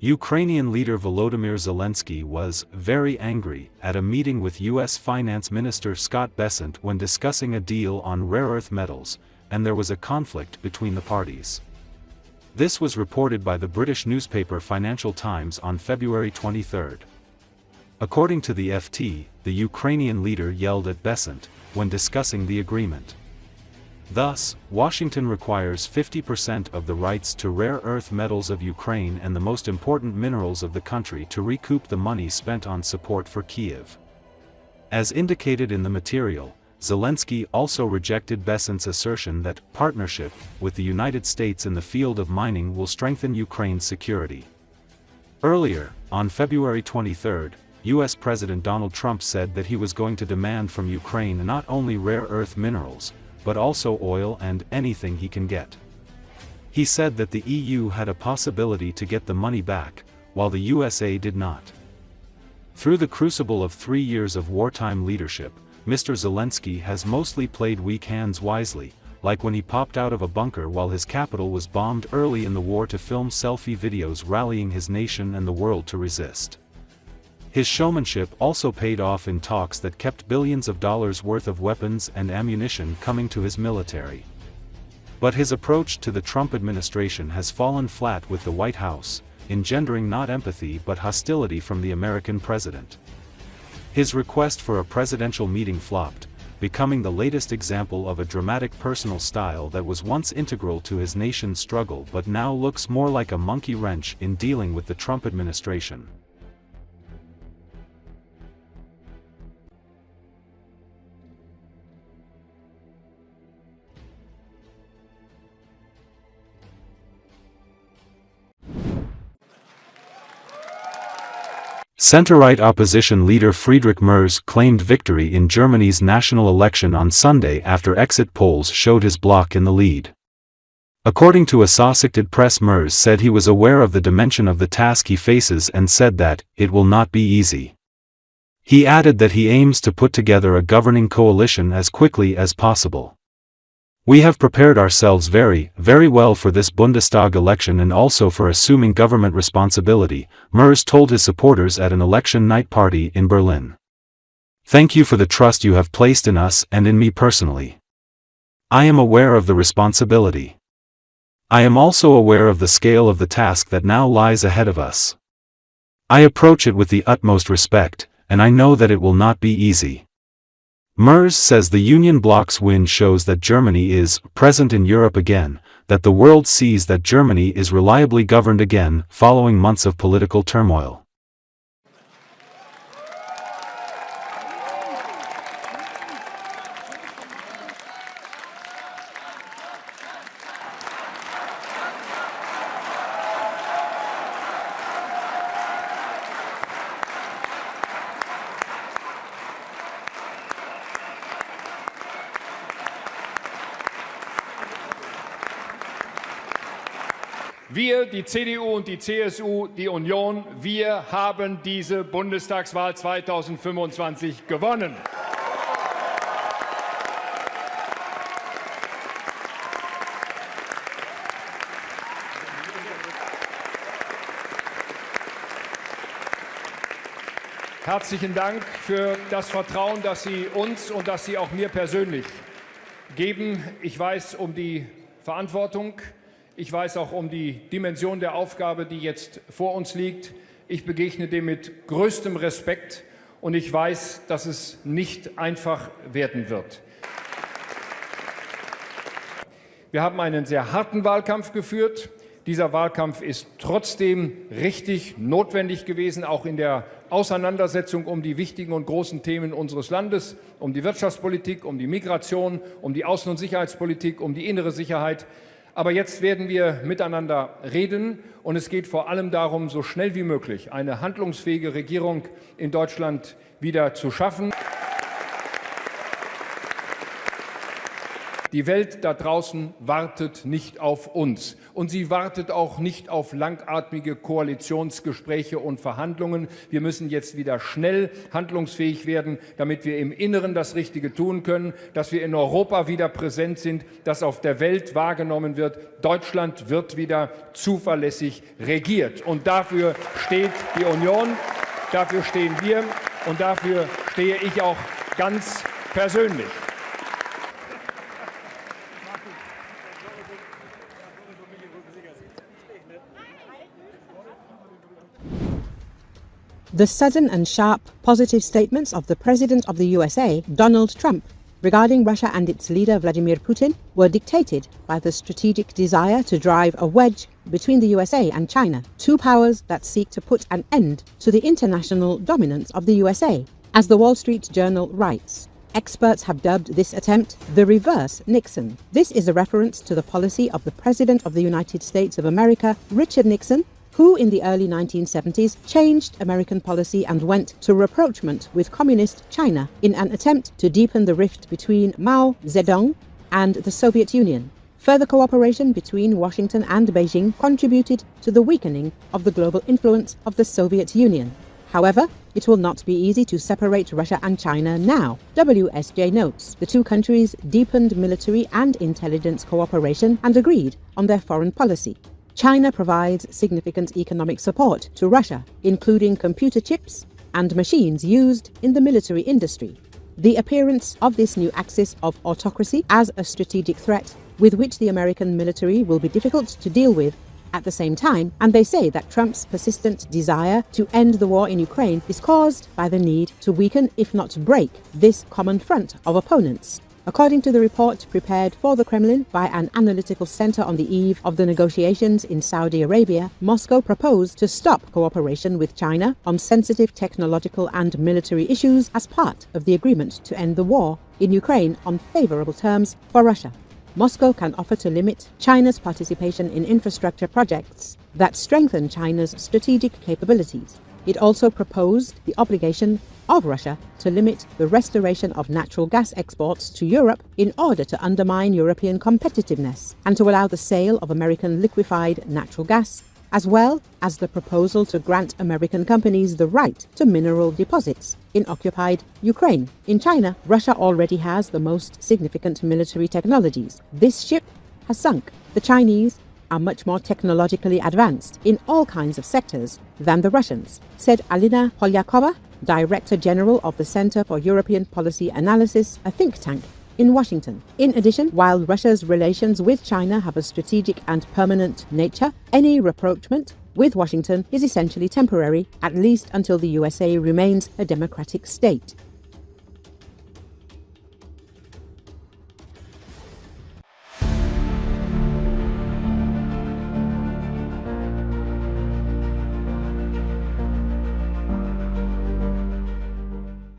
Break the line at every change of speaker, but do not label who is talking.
Ukrainian leader Volodymyr Zelensky was very angry at a meeting with U.S. Finance Minister Scott Bessent when discussing a deal on rare earth metals, and there was a conflict between the parties. This was reported by the British newspaper Financial Times on February 23. According to the FT, the Ukrainian leader yelled at Bessent when discussing the agreement. Thus, Washington requires 50% of the rights to rare earth metals of Ukraine and the most important minerals of the country to recoup the money spent on support for Kyiv. As indicated in the material, Zelensky also rejected Bessent's assertion that partnership with the United States in the field of mining will strengthen Ukraine's security. Earlier, on February 23, U.S. President Donald Trump said that he was going to demand from Ukraine not only rare earth minerals, but also oil and anything he can get. He said that the EU had a possibility to get the money back, while the USA did not. Through the crucible of 3 years of wartime leadership, Mr. Zelensky has mostly played weak hands wisely, like when he popped out of a bunker while his capital was bombed early in the war to film selfie videos rallying his nation and the world to resist. His showmanship also paid off in talks that kept billions of dollars worth of weapons and ammunition coming to his military. But his approach to the Trump administration has fallen flat with the White House, engendering not empathy but hostility from the American president. His request for a presidential meeting flopped, becoming the latest example of a dramatic personal style that was once integral to his nation's struggle but now looks more like a monkey wrench in dealing with the Trump administration. Center-right opposition leader Friedrich Merz claimed victory in Germany's national election on Sunday after exit polls showed his bloc in the lead. According to Associated Press, Merz said he was aware of the dimension of the task he faces and said that it will not be easy. He added that he aims to put together a governing coalition as quickly as possible. "We have prepared ourselves very, very well for this Bundestag election and also for assuming government responsibility," Merz told his supporters at an election night party in Berlin. "Thank you for the trust you have placed in us and in me personally. I am aware of the responsibility. I am also aware of the scale of the task that now lies ahead of us. I approach it with the utmost respect, and I know that it will not be easy." Merz says the Union bloc's win shows that Germany is present in Europe again, that the world sees that Germany is reliably governed again following months of political turmoil.
Wir, die CDU und die CSU, die Union, wir haben diese Bundestagswahl 2025 gewonnen. Herzlichen Dank für das Vertrauen, das Sie uns und das Sie auch mir persönlich geben. Ich weiß um die Verantwortung. Ich weiß auch um die Dimension der Aufgabe, die jetzt vor uns liegt. Ich begegne dem mit größtem Respekt und ich weiß, dass es nicht einfach werden wird. Wir haben einen sehr harten Wahlkampf geführt. Dieser Wahlkampf ist trotzdem richtig notwendig gewesen, auch in der Auseinandersetzung um die wichtigen und großen Themen unseres Landes, um die Wirtschaftspolitik, um die Migration, um die Außen- und Sicherheitspolitik, um die innere Sicherheit. Aber jetzt werden wir miteinander reden und es geht vor allem darum, so schnell wie möglich eine handlungsfähige Regierung in Deutschland wieder zu schaffen. Die Welt da draußen wartet nicht auf uns. Und sie wartet auch nicht auf langatmige Koalitionsgespräche und Verhandlungen. Wir müssen jetzt wieder schnell handlungsfähig werden, damit wir im Inneren das Richtige tun können, dass wir in Europa wieder präsent sind, dass auf der Welt wahrgenommen wird, Deutschland wird wieder zuverlässig regiert. Und dafür steht die Union, dafür stehen wir und dafür stehe ich auch ganz persönlich.
The sudden and sharp positive statements of the President of the USA, Donald Trump, regarding Russia and its leader Vladimir Putin were dictated by the strategic desire to drive a wedge between the USA and China, two powers that seek to put an end to the international dominance of the USA. As the Wall Street Journal writes, experts have dubbed this attempt the reverse Nixon. This is a reference to the policy of the President of the United States of America, Richard Nixon, who in the early 1970s changed American policy and went to rapprochement with communist China in an attempt to deepen the rift between Mao Zedong and the Soviet Union. Further cooperation between Washington and Beijing contributed to the weakening of the global influence of the Soviet Union. However, it will not be easy to separate Russia and China now. WSJ notes the two countries deepened military and intelligence cooperation and agreed on their foreign policy. China provides significant economic support to Russia, including computer chips and machines used in the military industry. The appearance of this new axis of autocracy as a strategic threat with which the American military will be difficult to deal with at the same time, and they say that Trump's persistent desire to end the war in Ukraine is caused by the need to weaken, if not break, this common front of opponents. According to the report prepared for the Kremlin by an analytical center on the eve of the negotiations in Saudi Arabia, Moscow proposed to stop cooperation with China on sensitive technological and military issues as part of the agreement to end the war in Ukraine on favorable terms for Russia. Moscow can offer to limit China's participation in infrastructure projects that strengthen China's strategic capabilities. It also proposed the obligation of Russia to limit the restoration of natural gas exports to Europe in order to undermine European competitiveness and to allow the sale of American liquefied natural gas, as well as the proposal to grant American companies the right to mineral deposits in occupied Ukraine. In China, Russia already has the most significant military technologies. This ship has sunk. The Chinese are much more technologically advanced in all kinds of sectors than the Russians, said Alina Polyakova, Director General of the Center for European Policy Analysis, a think tank in Washington. In addition, while Russia's relations with China have a strategic and permanent nature, any rapprochement with Washington is essentially temporary, at least until the USA remains a democratic state.